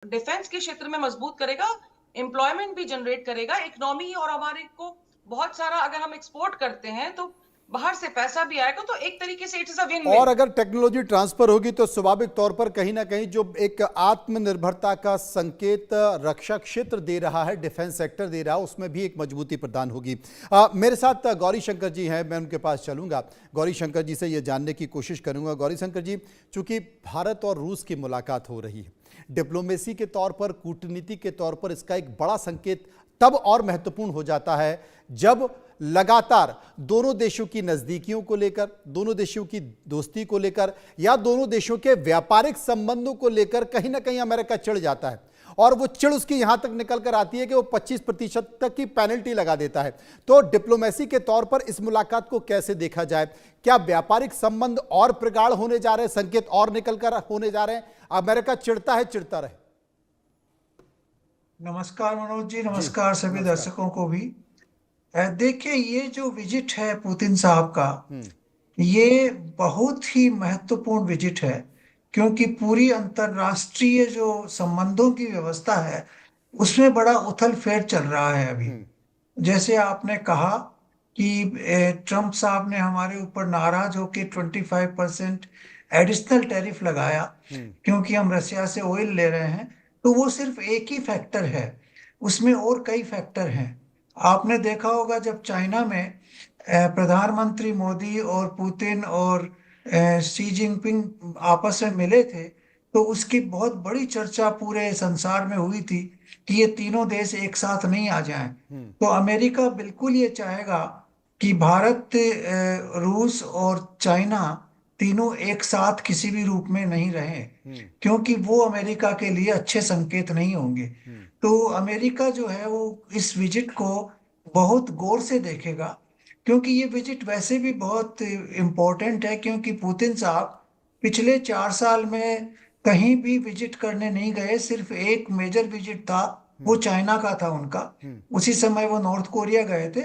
Defence के क्षेत्र में मजबूत करेगा, एम्प्लॉयमेंट भी जनरेट करेगा, इकोनॉमी और हमारे को बहुत सारा अगर हम एक्सपोर्ट करते हैं तो बाहर से पैसा भी आएगा, तो एक तरीके से इट इज अ विन और विन। अगर टेक्नोलॉजी ट्रांसफर होगी तो स्वाभाविक तौर पर कहीं ना कहीं जो एक आत्मनिर्भरता का संकेत रक्षा क्षेत्र दे रहा है, डिफेंस सेक्टर दे रहा है, उसमें भी एक मजबूती प्रदान होगी। मेरे साथ गौरी शंकर जी हैं, मैं उनके पास चलूंगा। गौरी शंकर जी से ये जानने की कोशिश करूंगा। गौरी शंकर जी, चूंकि भारत और रूस की मुलाकात हो रही है, डिप्लोमेसी के तौर पर, कूटनीति के तौर पर इसका एक बड़ा संकेत तब और महत्वपूर्ण हो जाता है जब लगातार दोनों देशों की नजदीकियों को लेकर, दोनों देशों की दोस्ती को लेकर या दोनों देशों के व्यापारिक संबंधों को लेकर कहीं ना कहीं अमेरिका चिढ़ जाता है, और वो चिढ़ उसकी यहां तक निकल कर आती है कि वो 25% तक की पेनल्टी लगा देता है। तो डिप्लोमेसी के तौर पर इस मुलाकात को कैसे देखा जाए? क्या व्यापारिक संबंध और प्रगाढ़ होने जा रहे हैं, संकेत और निकल कर होने जा रहे हैं? अमेरिका चिढ़ता है, चिढ़ता रहे। नमस्कार मनोज जी, जी, नमस्कार सभी नमस्कार। दर्शकों को भी। देखिए, ये जो विजिट है पुतिन साहब का, ये बहुत ही महत्वपूर्ण विजिट है, क्योंकि पूरी अंतर्राष्ट्रीय जो संबंधों की व्यवस्था है उसमें बड़ा उथल फेर चल रहा है अभी। जैसे आपने कहा कि ट्रम्प साहब ने हमारे ऊपर नाराज होकर 25% एडिशनल टैरिफ लगाया क्योंकि हम रसिया से ऑयल ले रहे हैं। तो वो सिर्फ एक ही फैक्टर है, उसमें और कई फैक्टर हैं। आपने देखा होगा जब चाइना में प्रधानमंत्री मोदी और पुतिन और शी जिनपिंग आपस में मिले थे, तो उसकी बहुत बड़ी चर्चा पूरे संसार में हुई थी कि ये तीनों देश एक साथ नहीं आ जाएं। तो अमेरिका बिल्कुल ये चाहेगा कि भारत, रूस और चाइना तीनों एक साथ किसी भी रूप में नहीं रहे, क्योंकि वो अमेरिका के लिए अच्छे संकेत नहीं होंगे। तो अमेरिका जो है वो इस विजिट को बहुत गौर से देखेगा, क्योंकि ये विजिट वैसे भी बहुत इम्पोर्टेंट है, क्योंकि पुतिन साहब पिछले 4 साल में कहीं भी विजिट करने नहीं गए। सिर्फ एक मेजर विजिट था, वो चाइना का था उनका। उसी समय वो नॉर्थ कोरिया गए थे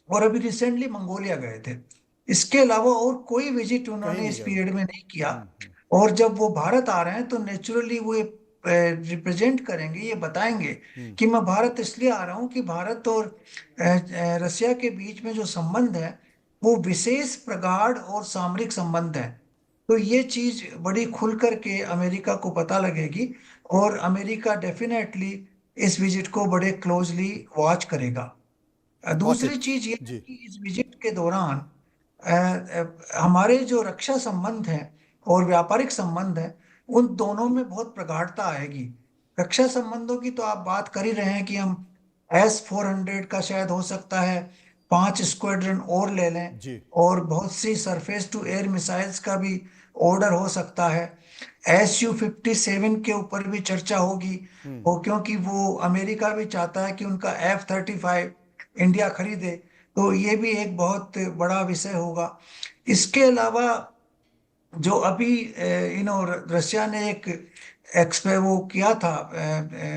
और अभी रिसेंटली मंगोलिया गए थे। इसके अलावा और कोई विजिट कहीं उन्होंने नहीं इस गए। पीरियड में नहीं किया। और जब वो भारत आ रहे हैं तो नेचुरली वो रिप्रेजेंट करेंगे, ये बताएंगे कि मैं भारत इसलिए आ रहा हूँ कि भारत और रसिया के बीच में जो संबंध है वो विशेष प्रगाढ़ और सामरिक संबंध है। तो ये चीज बड़ी खुल करके अमेरिका को पता लगेगी, और अमेरिका डेफिनेटली इस विजिट को बड़े क्लोजली वॉच करेगा। ओके। दूसरी चीज ये है जी। कि इस विजिट के दौरान हमारे जो रक्षा संबंध हैं और व्यापारिक संबंध हैं, उन दोनों में बहुत प्रगाढ़ता आएगी। रक्षा संबंधों की तो आप बात कर ही रहे हैं कि हम S-400 का शायद हो सकता है 5 स्क्वाड्रन और ले लें, जी। और बहुत सी सरफेस टू एयर मिसाइल्स का भी ऑर्डर हो सकता है। Su-57 के ऊपर भी चर्चा होगी, और क्योंकि वो अमेरिका भी चाहता है कि उनका F-35 इंडिया खरीदे, तो ये भी एक बहुत बड़ा विषय होगा। इसके अलावा जो अभी रशिया ने एक एक्सपे वो किया था,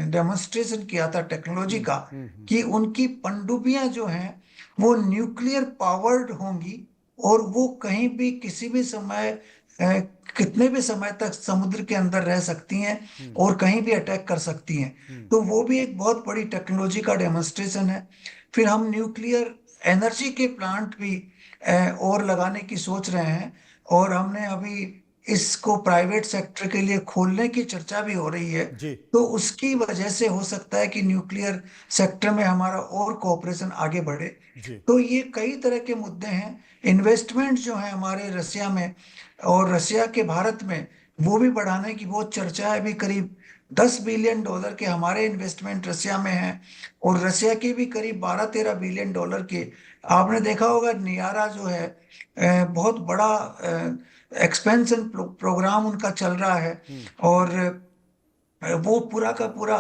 डेमोन्स्ट्रेशन किया था टेक्नोलॉजी का, कि उनकी पनडुब्बियां जो हैं वो न्यूक्लियर पावर्ड होंगी, और वो कहीं भी किसी भी समय कितने भी समय तक समुद्र के अंदर रह सकती हैं और कहीं भी अटैक कर सकती हैं। तो वो भी एक बहुत बड़ी टेक्नोलॉजी का डेमोन्स्ट्रेशन है। फिर हम न्यूक्लियर एनर्जी के प्लांट भी और लगाने की सोच रहे हैं, और हमने अभी इसको प्राइवेट सेक्टर के लिए खोलने की चर्चा भी हो रही है। जी। तो उसकी वजह से हो सकता है कि न्यूक्लियर सेक्टर में हमारा और कोऑपरेशन आगे बढ़े। जी। तो ये कई तरह के मुद्दे हैं। इन्वेस्टमेंट जो है हमारे रसिया में और रसिया के भारत में, वो भी बढ़ाने की बहुत चर्चा है। अभी करीब $10 बिलियन के हमारे इन्वेस्टमेंट रसिया में है, और रसिया के भी करीब 12-13 बिलियन के। आपने देखा होगा नियारा जो है बहुत बड़ा एक्सपेंशन प्रोग्राम उनका चल रहा है, और वो पूरा का पूरा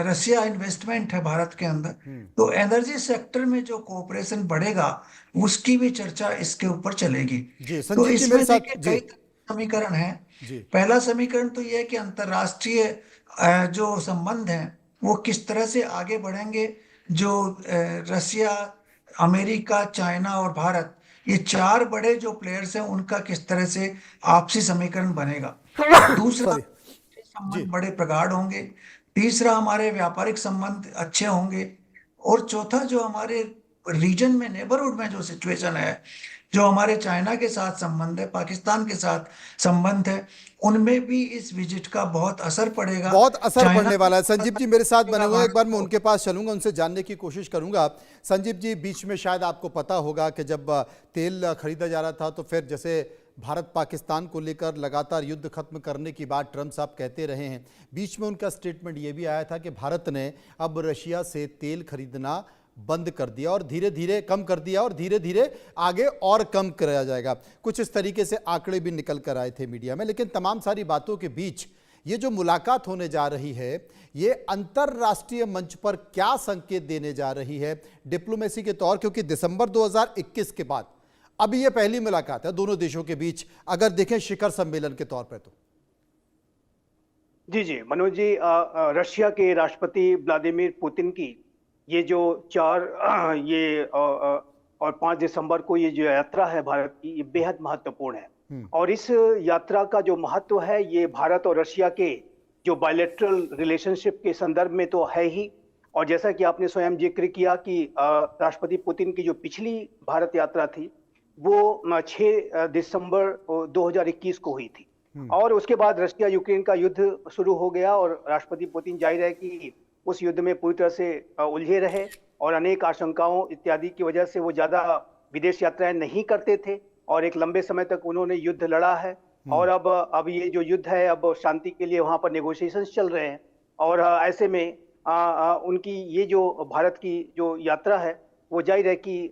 रसिया इन्वेस्टमेंट है भारत के अंदर। तो एनर्जी सेक्टर में जो कोऑपरेशन बढ़ेगा उसकी भी चर्चा इसके ऊपर चलेगी। जी तो संजीव जी, मेरे इसमें साथ। देखिए जी। कई समीकरण हैं। जी। पहला समीकरण तो यह है कि अंतर्राष्ट्रीय जो संबंध हैं वो किस तरह से आगे बढ़ेंगे। जो रसिया, अमेरिका, चाइना और भारत, ये 4 बड़े जो प्लेयर्स हैं उनका किस तरह से आपसी समीकरण बनेगा। दूसरा, सॉरी। जी। संबंध बड़े प्रगाढ़ होंगे। तीसरा, हमारे व्यापारिक संबंध अच्छे होंगे। और चौथा, जो हमारे रीजन में, नेबरहुड में जो सिचुएशन है, जो हमारे चाइना के साथ संबंध है, पाकिस्तान के साथ संबंध है, उनमें भी इस विजिट का बहुत असर पड़ेगा। बहुत असर चाइना पड़ने वाला है। संजीव जी मेरे साथ बने हुए हैं, एक भारत बार मैं को। उनके पास चलूंगा, उनसे जानने की कोशिश करूंगा। संजीव जी, बीच में शायद आपको पता होगा कि जब तेल खरीदा जा रहा था तो फिर जैसे भारत पाकिस्तान को लेकर लगातार युद्ध खत्म करने की बात ट्रंप साहब कहते रहे हैं। बीच में उनका स्टेटमेंट ये भी आया था कि भारत ने अब रशिया से तेल खरीदना बंद कर दिया और धीरे धीरे कम कर दिया और धीरे धीरे आगे और कम कराया जाएगा। कुछ इस तरीके से आंकड़े भी निकल कर आए थे मीडिया में। लेकिन तमाम सारी बातों के बीच ये जो मुलाकात होने जा रही है, ये अंतरराष्ट्रीय मंच पर क्या संकेत देने जा रही है डिप्लोमेसी के तौर, क्योंकि दिसंबर 2021 के बाद अभी ये पहली मुलाकात है दोनों देशों के बीच, अगर देखें शिखर सम्मेलन के तौर पर तो। जी जी मनोज जी, रशिया के राष्ट्रपति व्लादिमीर पुतिन की ये जो और 5 दिसंबर को ये जो यात्रा है भारत की, ये बेहद महत्वपूर्ण है। और इस यात्रा का जो महत्व है, ये भारत और रशिया के जो बायलैटरल रिलेशनशिप के संदर्भ में तो है ही। और जैसा कि आपने स्वयं जिक्र किया कि राष्ट्रपति पुतिन की जो पिछली भारत यात्रा थी वो 6 दिसंबर 2021 को हुई थी। और उसके बाद रशिया यूक्रेन का युद्ध शुरू हो गया और राष्ट्रपति पुतिन जाहिर है कि उस युद्ध में पूरी तरह से उलझे रहे और अनेक आशंकाओं इत्यादि की वजह से वो ज्यादा विदेश यात्राएं नहीं करते थे और एक लंबे समय तक उन्होंने युद्ध लड़ा है। और अब ये जो युद्ध है, अब शांति के लिए वहां पर नेगोशिएशंस चल रहे हैं। और ऐसे में उनकी ये जो भारत की जो यात्रा है वो जाहिर है कि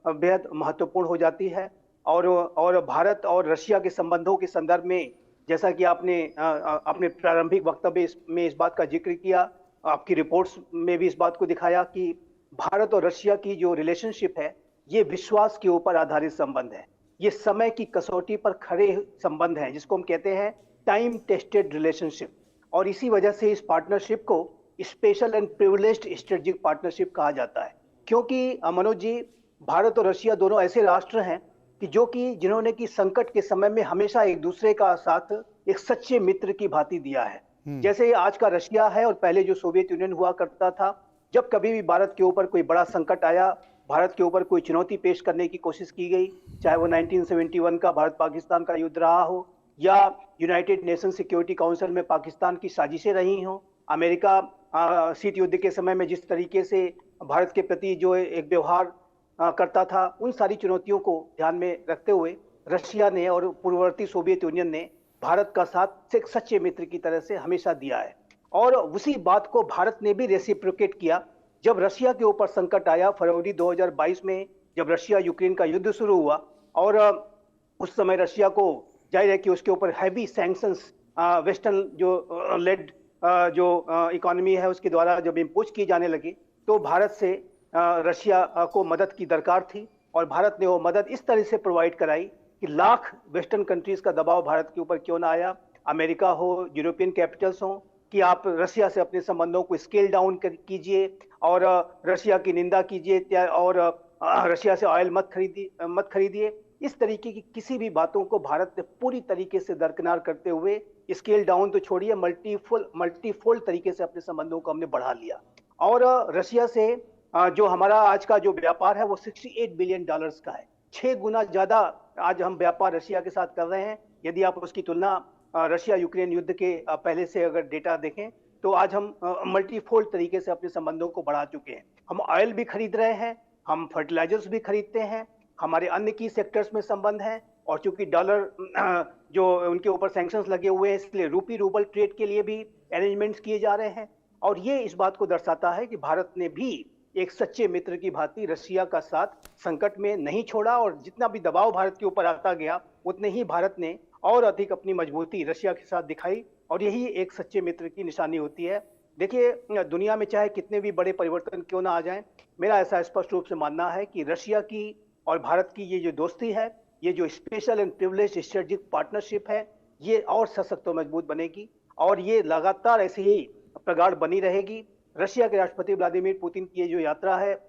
बेहद महत्वपूर्ण हो जाती है। और भारत और रशिया के संबंधों के संदर्भ में, जैसा कि आपने अपने प्रारंभिक वक्तव्य में इस बात का जिक्र किया, आपकी रिपोर्ट्स में भी इस बात को दिखाया कि भारत और रशिया की जो रिलेशनशिप है ये विश्वास के ऊपर आधारित संबंध है। ये समय की कसौटी पर खड़े संबंध हैं, जिसको हम कहते हैं टाइम टेस्टेड रिलेशनशिप। और इसी वजह से इस पार्टनरशिप को special and privileged strategic partnership कहा जाता है। क्योंकि मनोज जी, भारत और रशिया दोनों ऐसे राष्ट्र हैं कि जिन्होंने कि संकट के समय में हमेशा एक दूसरे का साथ एक सच्चे मित्र की भांति दिया है। जैसे आज का रशिया है और पहले जो सोवियत यूनियन हुआ करता था, जब कभी भी भारत के ऊपर कोई बड़ा संकट आया, भारत के ऊपर कोई चुनौती पेश करने की कोशिश की गई, चाहे वो 1971 का भारत पाकिस्तान का युद्ध रहा हो या यूनाइटेड नेशन सिक्योरिटी काउंसिल में पाकिस्तान की साजिशें रही हो, अमेरिका शीत युद्ध के समय में जिस तरीके से भारत के प्रति जो एक व्यवहार करता था, उन सारी चुनौतियों को ध्यान में रखते हुए रशिया ने और पूर्ववर्ती सोवियत यूनियन ने भारत का साथ एक सच्चे मित्र की तरह से हमेशा दिया है। और उसी बात को भारत ने भी रेसिप्रोकेट किया जब रशिया के ऊपर संकट आया फरवरी 2022 में, जब रशिया यूक्रेन का युद्ध शुरू हुआ। और उस समय रशिया को जाहिर है कि उसके ऊपर हैवी सैंक्शंस वेस्टर्न जो लेड जो इकोनॉमी है उसके द्वारा जब इम्पोज किए जाने लगे, तो भारत से रशिया को मदद की दरकार थी। और भारत ने वो मदद इस तरह से प्रोवाइड कराई कि लाख वेस्टर्न कंट्रीज का दबाव भारत के ऊपर क्यों ना आया, अमेरिका हो, यूरोपियन कैपिटल्स हो, कि आप रशिया से अपने संबंधों को स्केल डाउन कीजिए और रशिया की निंदा कीजिए और रशिया से ऑयल मत खरीदिए। इस तरीके की किसी भी बातों को भारत ने पूरी तरीके से दरकिनार करते हुए स्केल डाउन तो छोड़िए, मल्टीफोल्ड तरीके से अपने संबंधों को हमने बढ़ा लिया। और रशिया से जो हमारा आज का जो व्यापार है वो $68 बिलियन का है। 6 गुना ज्यादा आज हम व्यापार रशिया के साथ कर रहे हैं। यदि आप उसकी तुलना रशिया यूक्रेन युद्ध के पहले से अगर डेटा देखें तो आज हम मल्टीफोल्ड तरीके से अपने संबंधों को बढ़ा चुके हैं। हम ऑयल भी खरीद रहे हैं, हम फर्टिलाइजर्स भी खरीदते हैं, हमारे अन्य की सेक्टर्स में संबंध है। और चूंकि डॉलर जो उनके ऊपर सैंक्शंस लगे हुए हैं, इसलिए रूपी रूबल ट्रेड के लिए भी अरेंजमेंट्स किए जा रहे हैं। और ये इस बात को दर्शाता है कि भारत ने भी एक सच्चे मित्र की भांति रशिया का साथ संकट में नहीं छोड़ा। और जितना भी दबाव भारत के ऊपर आता गया, उतने ही भारत ने और अधिक अपनी मजबूती रशिया के साथ दिखाई। और यही एक सच्चे मित्र की निशानी होती है। देखिए, दुनिया में चाहे कितने भी बड़े परिवर्तन क्यों ना आ जाएं, मेरा ऐसा स्पष्ट रूप से मानना है कि रशिया की और भारत की ये जो दोस्ती है, ये जो special and privileged strategic partnership है, ये और सशक्त और मजबूत बनेगी और ये लगातार ऐसे ही प्रगाढ़ बनी रहेगी। रशिया के राष्ट्रपति व्लादिमीर पुतिन की ये जो यात्रा है,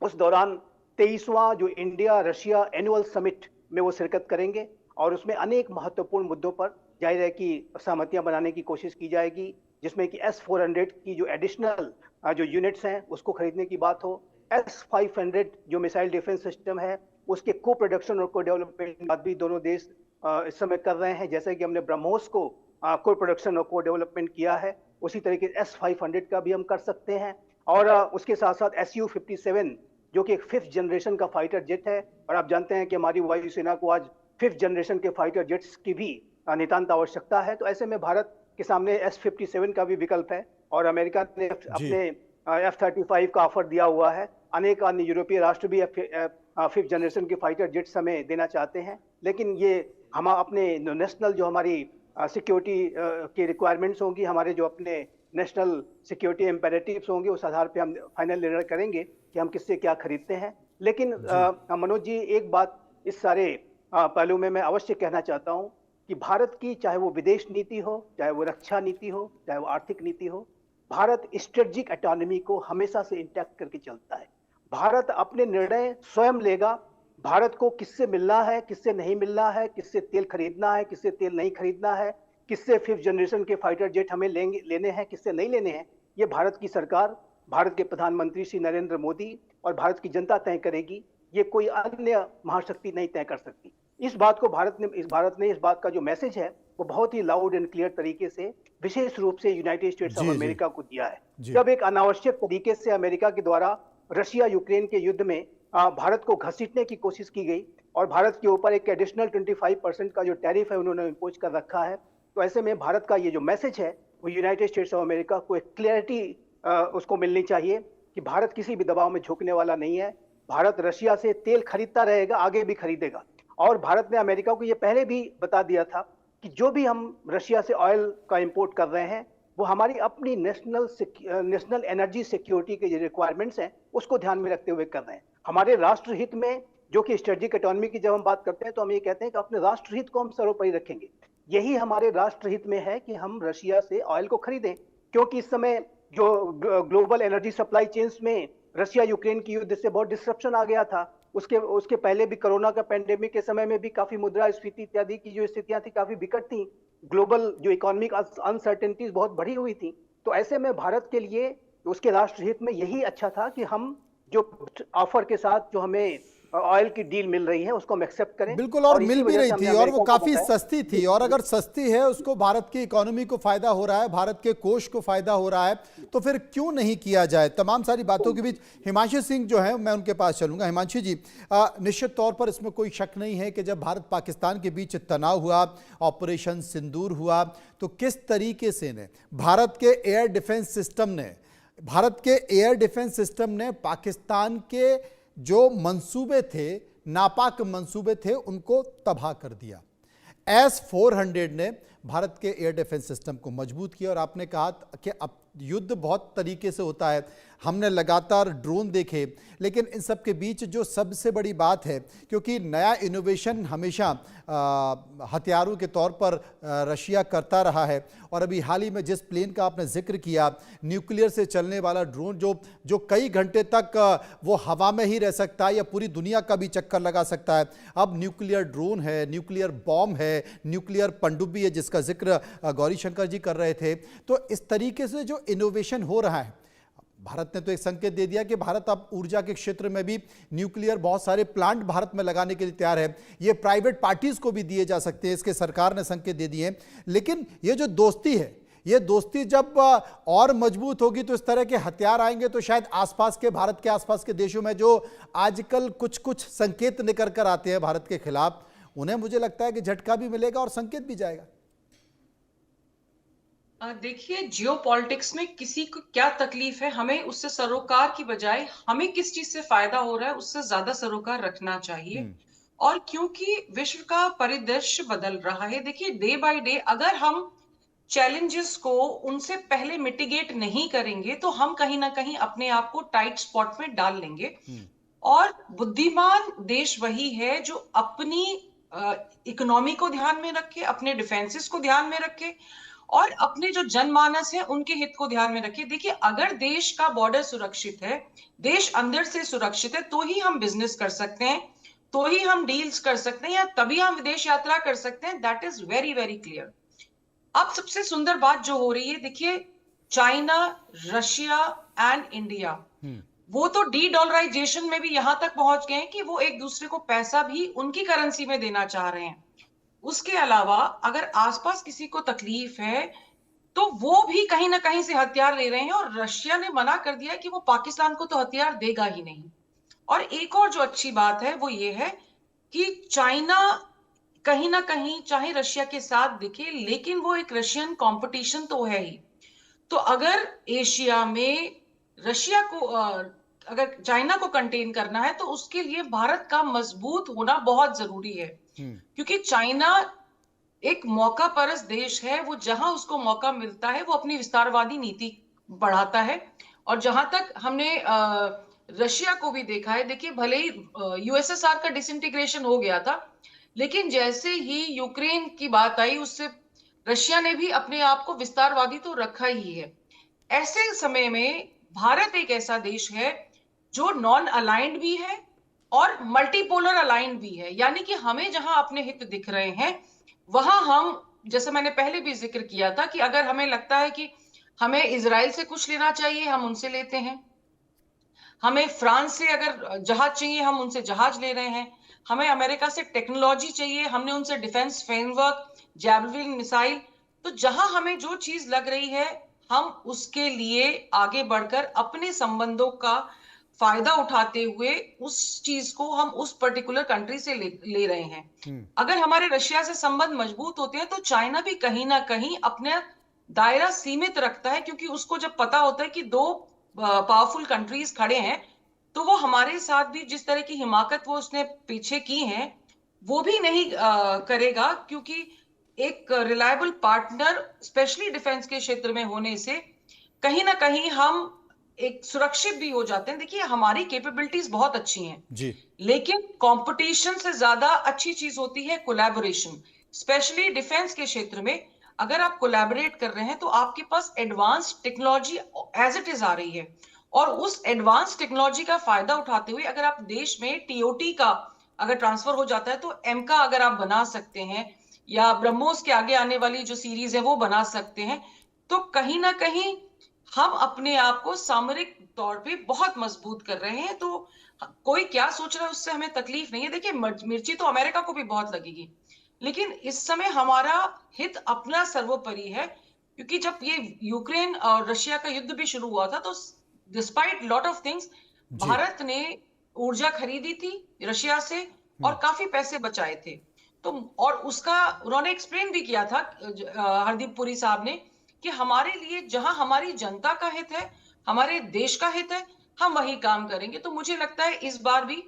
उस दौरान 23वां जो इंडिया रशिया एनुअल समिट में वो शिरकत करेंगे और उसमें अनेक महत्वपूर्ण मुद्दों पर जाहिर है कि सहमतियां बनाने की कोशिश की जाएगी, जिसमें कि S-400 की जो एडिशनल जो यूनिट्स हैं उसको खरीदने की बात हो, S-500 जो मिसाइल डिफेंस सिस्टम है उसके को प्रोडक्शन और को डेवलपमेंट की बात भी दोनों देश इस समय कर रहे हैं। जैसे कि हमने ब्रह्मोस को को प्रोडक्शन और को डेवलपमेंट किया है, उसी तरीके से S-500 का भी हम कर सकते हैं। और उसके साथ साथ Su-57 जो कि एक 5th जनरेशन का फाइटर जेट है, और आप जानते हैं कि हमारी वायुसेना को आज 5th जनरेशन के फाइटर जेट्स की भी नितांत आवश्यकता है। तो ऐसे में भारत के सामने S-57 का भी विकल्प है, और अमेरिका ने अपने F-35 का ऑफर दिया हुआ है। अनेक अन्य यूरोपीय राष्ट्र भी 5th जनरेशन के फाइटर जेट्स हमें देना चाहते हैं, लेकिन ये हम अपने नेशनल जो हमारी सिक्योरिटी की रिक्वायरमेंट्स होंगी, हमारे जो अपने नेशनल सिक्योरिटी इम्पेरेटिव्स होंगे, उस आधार पे हम फाइनल निर्णय करेंगे कि हम किससे क्या खरीदते हैं। लेकिन मनोज जी, एक बात इस सारे पहलू में मैं अवश्य कहना चाहता हूं कि भारत की चाहे वो विदेश नीति हो, चाहे वो रक्षा नीति हो, चाहे वो आर्थिक नीति हो, भारत स्ट्रेटेजिक ऑटोनॉमी को हमेशा से इंटैक्ट करके चलता है। भारत अपने निर्णय स्वयं लेगा। भारत को किससे मिलना है, किससे नहीं मिलना है, किससे तेल खरीदना है, किससे तेल नहीं खरीदना है, किससे 5th जनरेशन के फाइटर जेट हमें लेने हैं, किससे नहीं लेने हैं, ये भारत की सरकार, भारत के प्रधानमंत्री श्री नरेंद्र मोदी और भारत की जनता तय करेगी। ये कोई अन्य महाशक्ति नहीं तय कर सकती। इस बात को भारत ने इस बात का जो मैसेज है वो बहुत ही लाउड एंड क्लियर तरीके से विशेष रूप से यूनाइटेड स्टेट्स ऑफ अमेरिका को दिया है। जब एक अनावश्यक तरीके से अमेरिका के द्वारा रशिया यूक्रेन के युद्ध में भारत को घसीटने की कोशिश की गई और भारत के ऊपर एक एडिशनल 25% का जो टैरिफ है उन्होंने इम्पोज कर रखा है, तो ऐसे में भारत का ये जो मैसेज है वो यूनाइटेड स्टेट्स ऑफ अमेरिका को एक क्लैरिटी उसको मिलनी चाहिए कि भारत किसी भी दबाव में झुकने वाला नहीं है। भारत रशिया से तेल खरीदता रहेगा, आगे भी खरीदेगा। और भारत ने अमेरिका को ये पहले भी बता दिया था कि जो भी हम रशिया से ऑयल का इंपोर्ट कर रहे हैं वो हमारी अपनी नेशनल एनर्जी सिक्योरिटी के जो रिक्वायरमेंट्स हैं उसको ध्यान में रखते हुए कर रहे हैं। हमारे राष्ट्रहित में, जो कि स्ट्रेटेजिक ऑटोनॉमी की जब हम बात करते हैं तो हम ये कहते हैं कि अपने राष्ट्रहित को हम सर्वोपरि रखेंगे। यही हमारे राष्ट्रहित में है कि हम रशिया से ऑयल को खरीदें, क्योंकि इस समय जो ग्लोबल एनर्जी सप्लाई चेन्स में रशिया यूक्रेन की युद्ध से बहुत डिस्ट्रप्शन आ गया था। उसके पहले भी कोरोना का पेंडेमिक के समय में भी काफी मुद्रास्फीति इत्यादि की जो स्थितियां थी काफी विकट थी। ग्लोबल जो इकोनॉमिक अनसर्टेनिटीज बहुत बढ़ी हुई थी। तो ऐसे में भारत के लिए उसके राष्ट्रहित में यही अच्छा था कि हम जो ऑफर के साथ जो हमें ऑयल की डील मिल रही है उसको हम एक्सेप्ट करें। बिल्कुल, और मिल भी रही थी और वो काफी सस्ती थी, और अगर सस्ती है उसको भारत की इकोनॉमी को फायदा हो रहा है, भारत के कोष को फायदा हो रहा है, तो फिर क्यों नहीं किया जाए। तमाम सारी बातों के बीच हिमांशु सिंह जो है, मैं उनके पास चलूंगा। हिमांशु जी, निश्चित तौर पर इसमें कोई शक नहीं है कि जब भारत पाकिस्तान के बीच तनाव हुआ, ऑपरेशन सिंदूर हुआ, तो किस तरीके से भारत के एयर डिफेंस सिस्टम ने पाकिस्तान के जो मंसूबे थे, नापाक मंसूबे थे, उनको तबाह कर दिया। S-400 ने भारत के एयर डिफेंस सिस्टम को मजबूत किया। और आपने कहा कि अब युद्ध बहुत तरीके से होता है, हमने लगातार ड्रोन देखे, लेकिन इन सब के बीच जो सबसे बड़ी बात है, क्योंकि नया इनोवेशन हमेशा हथियारों के तौर पर रशिया करता रहा है, और अभी हाल ही में जिस प्लेन का आपने जिक्र किया, न्यूक्लियर से चलने वाला ड्रोन जो कई घंटे तक वो हवा में ही रह सकता है या पूरी दुनिया का भी चक्कर लगा सकता है। अब न्यूक्लियर ड्रोन है, न्यूक्लियर बॉम्ब है, न्यूक्लियर पनडुब्बी है, जिसका जिक्र गौरी शंकर जी कर रहे थे। तो इस तरीके से जो इनोवेशन हो रहा है, भारत ने तो एक संकेत दे दिया कि भारत अब ऊर्जा के क्षेत्र में भी न्यूक्लियर बहुत सारे प्लांट भारत में लगाने के लिए तैयार है। ये प्राइवेट पार्टीज को भी दिए जा सकते हैं, इसके सरकार ने संकेत दे दिए हैं। लेकिन ये जो दोस्ती है, ये दोस्ती जब और मजबूत होगी तो इस तरह के हथियार आएंगे तो शायद आसपास के, भारत के आसपास के देशों में जो आजकल कुछ संकेत निकल कर आते हैं भारत के खिलाफ, उन्हें मुझे लगता है कि झटका भी मिलेगा और संकेत भी जाएगा। देखिए, जियोपॉलिटिक्स में किसी को क्या तकलीफ है, हमें उससे सरोकार की बजाय हमें किस चीज से फायदा हो रहा है उससे ज्यादा सरोकार रखना चाहिए। और क्योंकि विश्व का परिदृश्य बदल रहा है, देखिए डे बाय डे अगर हम चैलेंजेस को उनसे पहले मिटिगेट नहीं करेंगे तो हम कहीं ना कहीं अपने आप को टाइट स्पॉट में डाल लेंगे। और बुद्धिमान देश वही है जो अपनी इकोनॉमी को ध्यान में रखे, अपने डिफेंसेस को ध्यान में रखे और अपने जो जनमानस है उनके हित को ध्यान में रखिए। देखिए, अगर देश का बॉर्डर सुरक्षित है, देश अंदर से सुरक्षित है, तो ही हम बिजनेस कर सकते हैं, तो ही हम डील्स कर सकते हैं, या तभी हम विदेश यात्रा कर सकते हैं। That is very very clear. अब सबसे सुंदर बात जो हो रही है, देखिए, चाइना, रशिया एंड इंडिया, वो तो डी डॉलराइजेशन में भी यहां तक पहुंच गए हैं कि वो एक दूसरे को पैसा भी उनकी करेंसी में देना चाह रहे हैं। उसके अलावा अगर आसपास किसी को तकलीफ है तो वो भी कहीं ना कहीं से हथियार ले रहे हैं, और रशिया ने मना कर दिया कि वो पाकिस्तान को तो हथियार देगा ही नहीं। और एक और जो अच्छी बात है वो ये है कि चाइना कहीं ना कहीं चाहे रशिया के साथ दिखे, लेकिन वो एक रशियन कंपटीशन तो है ही। तो अगर एशिया में रशिया को अगर चाइना को कंटेन करना है तो उसके लिए भारत का मजबूत होना बहुत जरूरी है, क्योंकि चाइना एक मौका परस देश है। वो जहां उसको मौका मिलता है वो अपनी विस्तारवादी नीति बढ़ाता है। और जहां तक हमने रशिया को भी देखा है, देखिए, भले ही यूएसएसआर का डिसइंटीग्रेशन हो गया था, लेकिन जैसे ही यूक्रेन की बात आई उससे रशिया ने भी अपने आप को विस्तारवादी तो रखा ही है। ऐसे समय में भारत एक ऐसा देश है जो नॉन अलाइंड भी है और मल्टीपोलर अलाइंड भी है, यानी कि हमें जहां अपने हित दिख रहे हैं वहां हम, जैसे मैंने पहले भी जिक्र किया था, कि अगर हमें लगता है कि हमें इजराइल से कुछ लेना चाहिए हम उनसे लेते हैं, हमें फ्रांस से अगर जहाज चाहिए हम उनसे जहाज ले रहे हैं, हमें अमेरिका से टेक्नोलॉजी चाहिए हमने उनसे डिफेंस फ्रेमवर्क, जैवलिन मिसाइल। तो जहां हमें जो चीज लग रही है हम उसके लिए आगे बढ़कर अपने संबंधों का फायदा उठाते हुए उस चीज को हम उस पर्टिकुलर कंट्री से ले रहे हैं। अगर हमारे रशिया से संबंध मजबूत होते हैं तो चाइना भी कहीं ना कहीं अपने दायरा सीमित रखता है, क्योंकि उसको जब पता होता है कि दो पावरफुल कंट्रीज खड़े हैं तो वो हमारे साथ भी जिस तरह की हिमाकत वो उसने पीछे की है वो भी नहीं करेगा, क्योंकि एक रिलायबल पार्टनर स्पेशली डिफेंस के क्षेत्र में होने से कहीं ना कहीं हम एक सुरक्षित भी हो जाते हैं। देखिए, हमारी कैपेबिलिटीज बहुत अच्छी हैं जी। लेकिन कंपटीशन से ज्यादा अच्छी चीज होती है कोलैबोरेशन। स्पेशली डिफेंस के क्षेत्र में अगर आप कोलैबोरेट कर रहे हैं तो आपके पास advance technology as it is आ रही है, और उस एडवांस टेक्नोलॉजी का फायदा उठाते हुए अगर आप देश में टीओटी का अगर ट्रांसफर हो जाता है तो एम का अगर आप बना सकते हैं, या ब्रह्मोस के आगे आने वाली जो सीरीज है वो बना सकते हैं, तो कहीं ना कहीं हम अपने आप को सामरिक तौर पे बहुत मजबूत कर रहे हैं। तो कोई क्या सोच रहा है उससे हमें तकलीफ नहीं है। देखिए, मिर्ची तो अमेरिका को भी बहुत लगेगी, लेकिन इस समय हमारा हित अपना सर्वोपरि है, क्योंकि जब ये यूक्रेन और रशिया का युद्ध भी शुरू हुआ था तो डिस्पाइट लॉट ऑफ थिंग्स जी। भारत ने ऊर्जा खरीदी थी रशिया से और काफी पैसे बचाए थे। तो और उसका उन्होंने एक्सप्लेन भी किया था हरदीप पुरी साहब ने कि हमारे लिए जहां हमारी जनता का हित है, हमारे देश का हित है, हम वही काम करेंगे। तो मुझे लगता है इस बार भी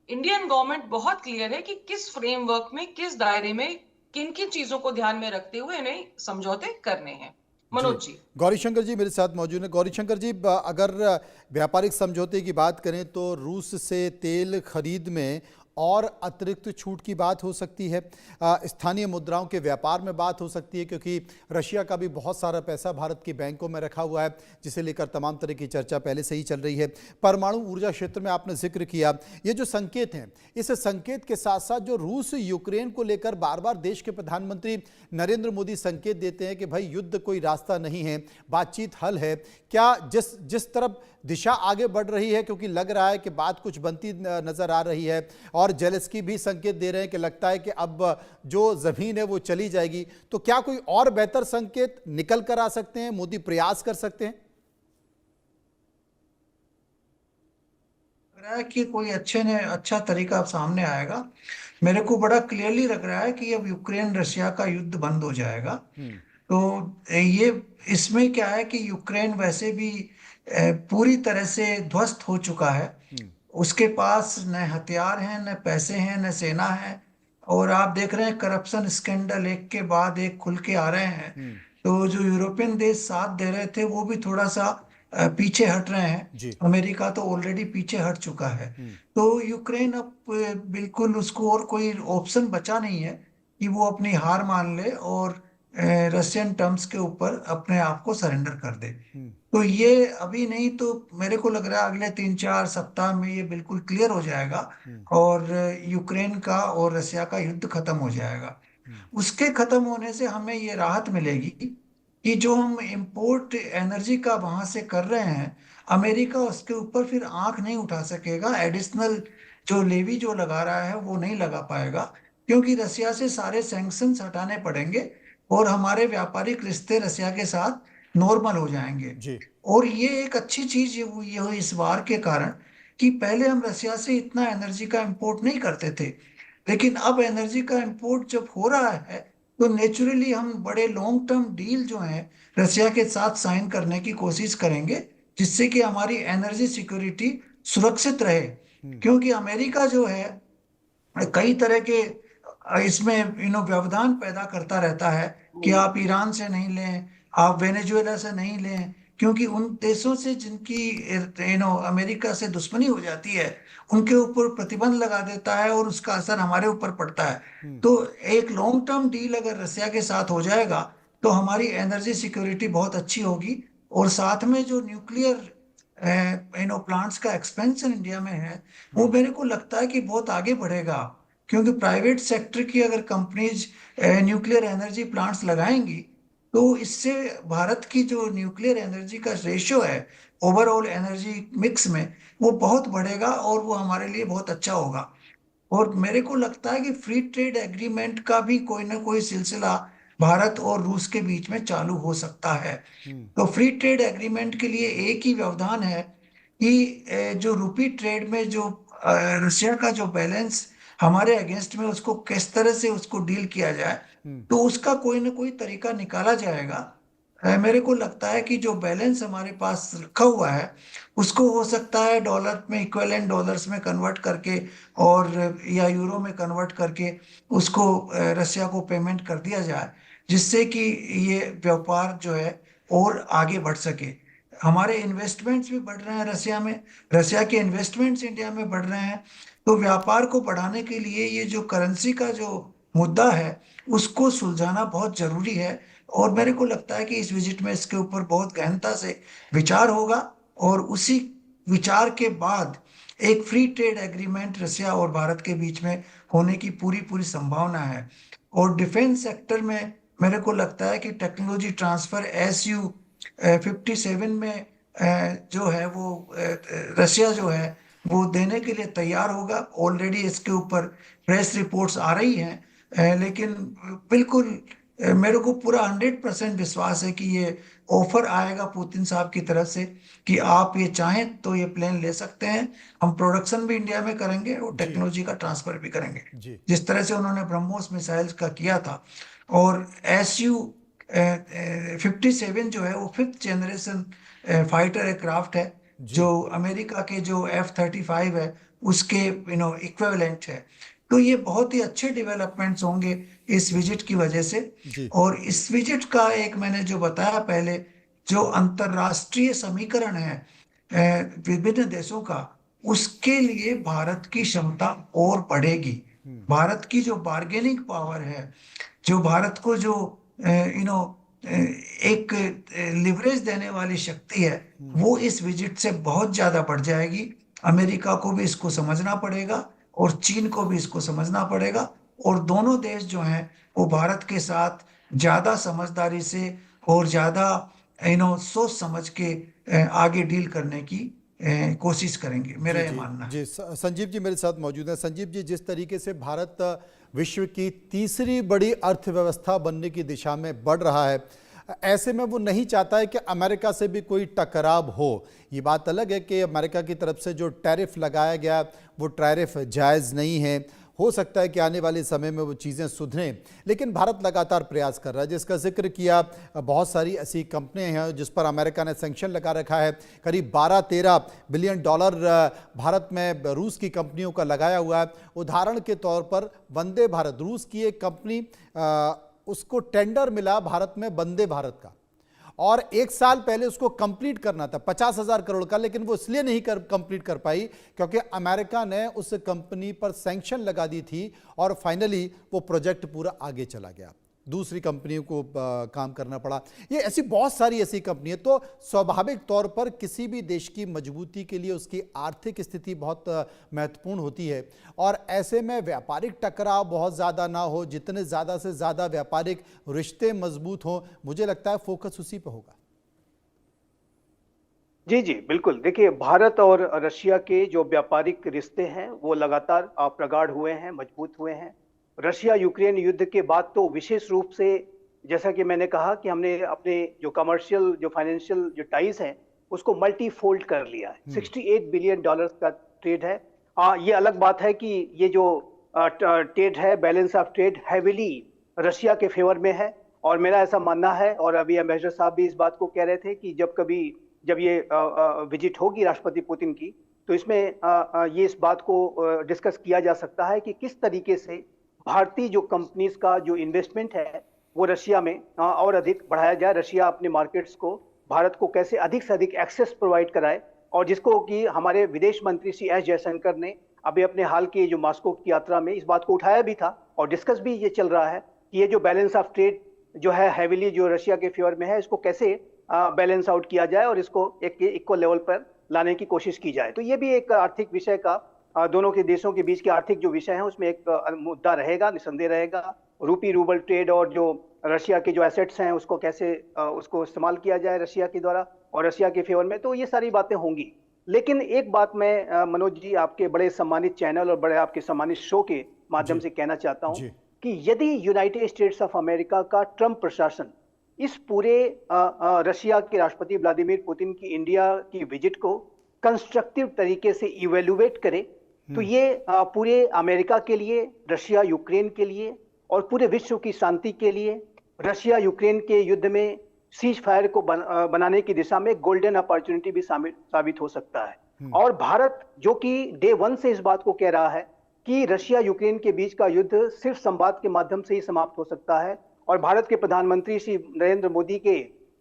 इंडियन गवर्नमेंट बहुत क्लियर है कि किस फ्रेमवर्क में, किस दायरे में, किन किन चीजों को ध्यान में रखते हुए इन्हें समझौते करने हैं। जी। मनोज जी। गौरीशंकर जी मेरे साथ मौजूद हैं। गौरीशंकर जी, अगर व्यापारिक समझौते की बात करें तो रूस से तेल खरीद में और अतिरिक्त छूट की बात हो सकती है, स्थानीय मुद्राओं के व्यापार में बात हो सकती है, क्योंकि रशिया का भी बहुत सारा पैसा भारत की बैंकों में रखा हुआ है, जिसे लेकर तमाम तरह की चर्चा पहले से ही चल रही है। परमाणु ऊर्जा क्षेत्र में आपने जिक्र किया, ये जो संकेत हैं, इस संकेत के साथ साथ जो रूस यूक्रेन को लेकर बार बार देश के प्रधानमंत्री नरेंद्र मोदी संकेत देते हैं कि भाई युद्ध कोई रास्ता नहीं है, बातचीत हल है, क्या जिस तरफ दिशा आगे बढ़ रही है, क्योंकि लग रहा है कि बात कुछ बनती नजर आ रही है, और जेलेंस्की भी संकेत दे रहे हैं कि लगता है कि अब जो जमीन है वो चली जाएगी, तो क्या कोई और बेहतर संकेत निकल कर आ सकते हैं, मोदी प्रयास कर सकते हैं? लग रहा है कि कोई अच्छा तरीका सामने आएगा। मेरे को बड़ा क्लियरली लग रहा है कि अब यूक्रेन रशिया का युद्ध बंद हो जाएगा। तो ये इसमें क्या है कि यूक्रेन वैसे भी पूरी तरह से ध्वस्त हो चुका है। उसके पास न हथियार हैं, न पैसे हैं, न सेना है, और आप देख रहे हैं करप्शन स्कैंडल एक के बाद एक खुल के आ रहे हैं। तो जो यूरोपियन देश साथ दे रहे थे वो भी थोड़ा सा पीछे हट रहे हैं। अमेरिका तो ऑलरेडी पीछे हट चुका है। तो यूक्रेन अब बिल्कुल उसको और कोई ऑप्शन बचा नहीं है कि वो अपनी हार मान ले और रशियन टर्म्स के ऊपर अपने आप को सरेंडर कर दे। तो ये अभी नहीं तो मेरे को लग रहा है अगले 3-4 सप्ताह में ये बिल्कुल क्लियर हो जाएगा और यूक्रेन का और रशिया का युद्ध खत्म हो जाएगा। उसके खत्म होने से हमें ये राहत मिलेगी कि जो हम इंपोर्ट एनर्जी का वहां से कर रहे हैं, अमेरिका उसके ऊपर फिर आंख नहीं उठा सकेगा, एडिशनल जो लेवी जो लगा रहा है वो नहीं लगा पाएगा, क्योंकि रसिया से सारे सैंक्शंस हटाने पड़ेंगे और हमारे व्यापारिक रिश्ते रसिया के साथ नॉर्मल हो जाएंगे। जी। और ये एक अच्छी चीज ये हुई इस वार के कारण कि पहले हम रसिया से इतना एनर्जी का इंपोर्ट नहीं करते थे, लेकिन अब एनर्जी का इंपोर्ट जब हो रहा है तो नेचुरली हम बड़े लॉन्ग टर्म डील जो है रसिया के साथ साइन करने की कोशिश करेंगे, जिससे कि हमारी एनर्जी सिक्योरिटी सुरक्षित रहे। क्योंकि अमेरिका जो है कई तरह के इसमें व्यवधान पैदा करता रहता है कि आप ईरान से नहीं लें, आप वेनेजुएला से नहीं लें, क्योंकि उन देशों से जिनकी अमेरिका से दुश्मनी हो जाती है उनके ऊपर प्रतिबंध लगा देता है और उसका असर हमारे ऊपर पड़ता है। तो एक लॉन्ग टर्म डील अगर रसिया के साथ हो जाएगा तो हमारी एनर्जी सिक्योरिटी बहुत अच्छी होगी। और साथ में जो न्यूक्लियर प्लांट्स का एक्सपेंशन इंडिया में है वो मेरे को लगता है कि बहुत आगे बढ़ेगा, क्योंकि प्राइवेट सेक्टर की अगर कंपनीज न्यूक्लियर एनर्जी प्लांट्स लगाएंगी तो इससे भारत की जो न्यूक्लियर एनर्जी का रेशियो है ओवरऑल एनर्जी मिक्स में वो बहुत बढ़ेगा और वो हमारे लिए बहुत अच्छा होगा। और मेरे को लगता है कि फ्री ट्रेड एग्रीमेंट का भी कोई ना कोई सिलसिला भारत और रूस के बीच में चालू हो सकता है। तो फ्री ट्रेड एग्रीमेंट के लिए एक ही व्यवधान है कि जो रुपी ट्रेड में जो रशिया का जो बैलेंस हमारे अगेंस्ट में उसको किस तरह से उसको डील किया जाए, तो उसका कोई ना कोई तरीका निकाला जाएगा। मेरे को लगता है कि जो बैलेंस हमारे पास रखा हुआ है उसको हो सकता है डॉलर में इक्विवेलेंट डॉलर्स में कन्वर्ट करके और या यूरो में कन्वर्ट करके उसको रसिया को पेमेंट कर दिया जाए, जिससे कि ये व्यापार जो है और आगे बढ़ सके। हमारे इन्वेस्टमेंट्स भी बढ़ रहे हैं रसिया में, रसिया के इन्वेस्टमेंट्स इंडिया में बढ़ रहे हैं। तो व्यापार को बढ़ाने के लिए ये जो करेंसी का जो मुद्दा है उसको सुलझाना बहुत जरूरी है। और मेरे को लगता है कि इस विजिट में इसके ऊपर बहुत गहनता से विचार होगा और उसी विचार के बाद एक फ्री ट्रेड एग्रीमेंट रसिया और भारत के बीच में होने की पूरी पूरी संभावना है। और डिफेंस सेक्टर में मेरे को लगता है कि टेक्नोलॉजी ट्रांसफर SU-57 में जो है वो रसिया जो है वो देने के लिए तैयार होगा। ऑलरेडी इसके ऊपर प्रेस रिपोर्ट्स आ रही हैं, लेकिन बिल्कुल मेरे को पूरा 100% विश्वास है कि ये ऑफर आएगा पुतिन साहब की तरफ से कि आप ये चाहें तो ये प्लेन ले सकते हैं, हम प्रोडक्शन भी इंडिया में करेंगे और टेक्नोलॉजी का ट्रांसफर भी करेंगे, जिस तरह से उन्होंने ब्रह्मोस मिसाइल्स का किया था। और SU-57 जो है वो 5th जनरेशन फाइटर एयरक्राफ्ट है, जो अमेरिका के जो F-35 है उसके इक्विवेलेंट है। तो ये बहुत ही अच्छे डेवलपमेंट्स होंगे इस विजिट की वजह से। और इस विजिट का एक मैंने जो बताया पहले, जो अंतरराष्ट्रीय समीकरण है विभिन्न देशों का, उसके लिए भारत की क्षमता और बढ़ेगी। भारत की जो बार्गेनिंग पावर है, जो भारत को जो एक लिवरेज देने वाली शक्ति है, वो इस विजिट से बहुत ज्यादा बढ़ जाएगी। अमेरिका को भी इसको समझना पड़ेगा और चीन को भी इसको समझना पड़ेगा, और दोनों देश जो हैं वो भारत के साथ ज्यादा समझदारी से और ज्यादा सोच समझ के आगे डील करने की कोशिश करेंगे, मेरा ये मानना है। जी, संजीव जी मेरे साथ मौजूद हैं। संजीव जी, जिस तरीके से भारत विश्व की तीसरी बड़ी अर्थव्यवस्था बनने की दिशा में बढ़ रहा है, ऐसे में वो नहीं चाहता है कि अमेरिका से भी कोई टकराव हो। ये बात अलग है कि अमेरिका की तरफ से जो टैरिफ लगाया गया वो टैरिफ जायज़ नहीं है, हो सकता है कि आने वाले समय में वो चीज़ें सुधरें, लेकिन भारत लगातार प्रयास कर रहा है। जिसका जिक्र किया, बहुत सारी ऐसी कंपनियां हैं जिस पर अमेरिका ने सैंक्शन लगा रखा है। करीब 12-13 बिलियन डॉलर भारत में रूस की कंपनियों का लगाया हुआ है। उदाहरण के तौर पर वंदे भारत, रूस की एक कंपनी, उसको टेंडर मिला भारत में वंदे भारत का, और 1 साल पहले उसको कंप्लीट करना था 50,000 करोड़ का, लेकिन वो इसलिए नहीं कंप्लीट कर पाई क्योंकि अमेरिका ने उस कंपनी पर सैंक्शन लगा दी थी और फाइनली वो प्रोजेक्ट पूरा आगे चला गया। दूसरी कंपनियों को काम करना पड़ा। ये ऐसी बहुत सारी ऐसी कंपनी है, तो स्वाभाविक तौर पर किसी भी देश की मजबूती के लिए उसकी आर्थिक स्थिति बहुत महत्वपूर्ण होती है, और ऐसे में व्यापारिक टकराव बहुत ज़्यादा ना हो, जितने ज़्यादा से ज़्यादा व्यापारिक रिश्ते मजबूत हों, मुझे लगता है फोकस उसी पर होगा। जी जी बिल्कुल। देखिए, भारत और रशिया के जो व्यापारिक रिश्ते हैं वो लगातार प्रगाढ़ हुए हैं, मजबूत हुए हैं। रशिया यूक्रेन युद्ध के बाद तो विशेष रूप से, जैसा कि मैंने कहा कि हमने अपने जो कमर्शियल जो फाइनेंशियल जो टाइज हैं उसको मल्टीफोल्ड कर लिया है। 68 बिलियन डॉलर्स का ट्रेड है। ये अलग बात है कि ये जो ट्रेड है, balance of trade heavily Russia के फेवर में है, और मेरा ऐसा मानना है, और अभी एम्बेसडर साहब भी इस बात को कह रहे थे कि जब ये विजिट होगी राष्ट्रपति पुतिन की, तो इसमें ये इस बात को डिस्कस किया जा सकता है कि किस तरीके से भारतीय जो कंपनीज का जो इन्वेस्टमेंट है वो रशिया में और अधिक बढ़ाया जाए। रशिया अपने मार्केट्स को, भारत को कैसे अधिक से अधिक एक्सेस प्रोवाइड कराए, और जिसको कि हमारे विदेश मंत्री श्री एस जयशंकर ने अभी अपने हाल की जो मॉस्को की यात्रा में इस बात को उठाया भी था, और डिस्कस भी ये चल रहा है कि ये जो बैलेंस ऑफ ट्रेड जो है हैविली जो रशिया के फेवर में है, इसको कैसे बैलेंस आउट किया जाए और इसको एक इक्वल लेवल पर लाने की कोशिश की जाए। तो ये भी एक आर्थिक विषय का, दोनों के देशों के बीच के आर्थिक जो विषय है उसमें एक मुद्दा रहेगा, निसंदेह रहेगा। रूपी रूबल ट्रेड और जो रशिया के जो एसेट्स हैं उसको कैसे उसको इस्तेमाल किया जाए रशिया के द्वारा और रशिया के फेवर में, तो ये सारी बातें होंगी। लेकिन एक बात मैं मनोज जी आपके बड़े सम्मानित चैनल और बड़े आपके सम्मानित शो के माध्यम से कहना चाहता हूँ कि यदि यूनाइटेड स्टेट्स ऑफ अमेरिका का ट्रंप प्रशासन इस पूरे रशिया के राष्ट्रपति व्लादिमीर पुतिन की इंडिया की विजिट को कंस्ट्रक्टिव तरीके से इवेल्युएट करे, तो ये पूरे अमेरिका के लिए, रशिया यूक्रेन के लिए और पूरे विश्व की शांति के लिए, रशिया यूक्रेन के युद्ध में सीज फायर को बनाने की दिशा में गोल्डन अपॉर्चुनिटी भी साबित हो सकता है। और भारत जो कि डे 1 से इस बात को कह रहा है कि रशिया यूक्रेन के बीच का युद्ध सिर्फ संवाद के माध्यम से ही समाप्त हो सकता है, और भारत के प्रधानमंत्री श्री नरेंद्र मोदी के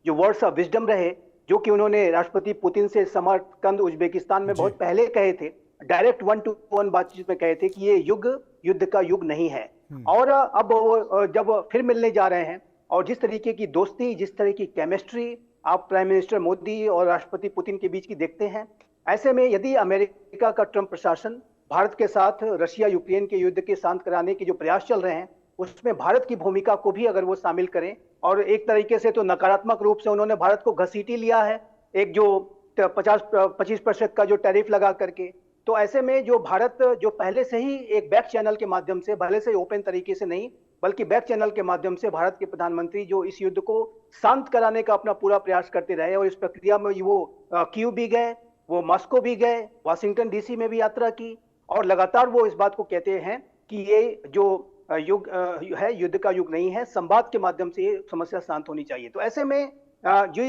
जो वर्ड्स ऑफ विजडम रहे, जो कि उन्होंने राष्ट्रपति पुतिन से समरकंद उज्बेकिस्तान में बहुत पहले कहे थे, डायरेक्ट 1-to-1 बातचीत में कहे थे कि ये युद्ध का युग नहीं है। और अब वो जब फिर मिलने जा रहे हैं, और जिस तरीके की दोस्ती, जिस तरह की केमिस्ट्री आप प्राइम मिनिस्टर मोदी और राष्ट्रपति पुतिन के बीच की देखते हैं, ऐसे में यदि अमेरिका का ट्रंप प्रशासन भारत के साथ रशिया यूक्रेन के युद्ध के शांत कराने के जो प्रयास चल रहे हैं उसमें भारत की भूमिका को भी अगर वो शामिल करें, और एक तरीके से तो नकारात्मक रूप से उन्होंने भारत को घसीटी लिया है एक जो 25% का जो टैरिफ लगा करके, तो ऐसे में जो भारत जो पहले से ही एक बैक चैनल के माध्यम से, भले से ओपन तरीके से नहीं बल्कि बैक चैनल के माध्यम से भारत के प्रधानमंत्री जो इस युद्ध को शांत कराने का अपना पूरा प्रयास करते रहे, और इस प्रक्रिया में वो कीव भी गए, वो मॉस्को भी गए, वाशिंगटन डीसी में भी यात्रा की, और लगातार वो इस बात को कहते हैं कि ये जो युग है युद्ध का युग नहीं है, संवाद के माध्यम से ये समस्या शांत होनी चाहिए। तो ऐसे में जो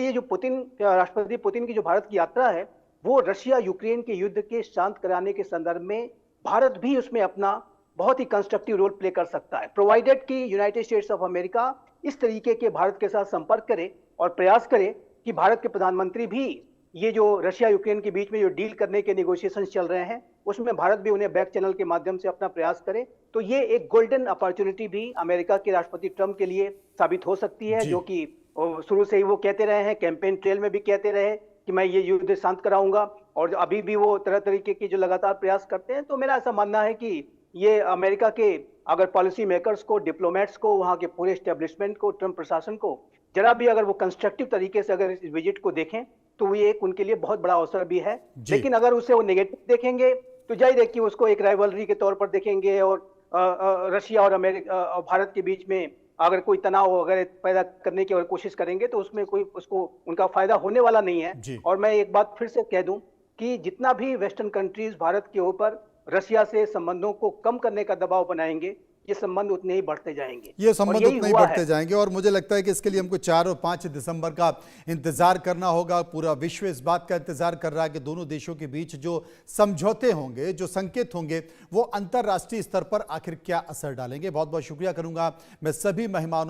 राष्ट्रपति पुतिन की जो भारत की यात्रा है वो रशिया यूक्रेन के युद्ध के शांत कराने के संदर्भ में भारत भी उसमें अपना बहुत ही कंस्ट्रक्टिव रोल प्ले कर सकता है, प्रोवाइडेड कि यूनाइटेड स्टेट्स ऑफ अमेरिका इस तरीके के भारत के साथ संपर्क करे और प्रयास करे कि भारत के प्रधानमंत्री भी ये जो रशिया यूक्रेन के बीच में जो डील करने के नेगोशिएशन चल रहे हैं उसमें भारत भी उन्हें बैक चैनल के माध्यम से अपना प्रयास करे, तो ये एक गोल्डन अपॉर्चुनिटी भी अमेरिका के राष्ट्रपति ट्रंप के लिए साबित हो सकती है, जो कि शुरू से ही वो कहते रहे हैं, कैंपेन ट्रेल में भी कहते रहे कि मैं ये युद्ध शांत कराऊंगा, और अभी भी वो तरह तरीके की जो लगातार प्रयास करते हैं। तो मेरा ऐसा मानना है कि ये अमेरिका के अगर पॉलिसी मेकर्स को, डिप्लोमेट्स को, वहां के पूरे एस्टेब्लिशमेंट को, ट्रंप प्रशासन को जरा भी अगर वो कंस्ट्रक्टिव तरीके से अगर इस विजिट को देखें तो ये एक उनके लिए बहुत बड़ा अवसर भी है। लेकिन अगर उसे वो नेगेटिव देखेंगे तो जाहिर है कि उसको एक राइवलरी के तौर पर देखेंगे, और रशिया और अमेरिका और भारत के बीच में अगर कोई तनाव अगर पैदा करने की अगर कोशिश करेंगे तो उसमें कोई उसको उनका फायदा होने वाला नहीं है। और मैं एक बात फिर से कह दूं कि जितना भी वेस्टर्न कंट्रीज भारत के ऊपर रशिया से संबंधों को कम करने का दबाव बनाएंगे, ये संबंध उतने ही बढ़ते जाएंगे, ये संबंध उतने ही बढ़ते जाएंगे। और मुझे लगता है कि इसके लिए हमको 4 और 5 दिसंबर का इंतजार करना होगा। पूरा विश्व इस बात का इंतजार कर रहा है कि दोनों देशों के बीच जो समझौते होंगे, जो संकेत होंगे, वो अंतर्राष्ट्रीय स्तर पर आखिर क्या असर डालेंगे। बहुत बहुत शुक्रिया करूंगा मैं सभी मेहमानों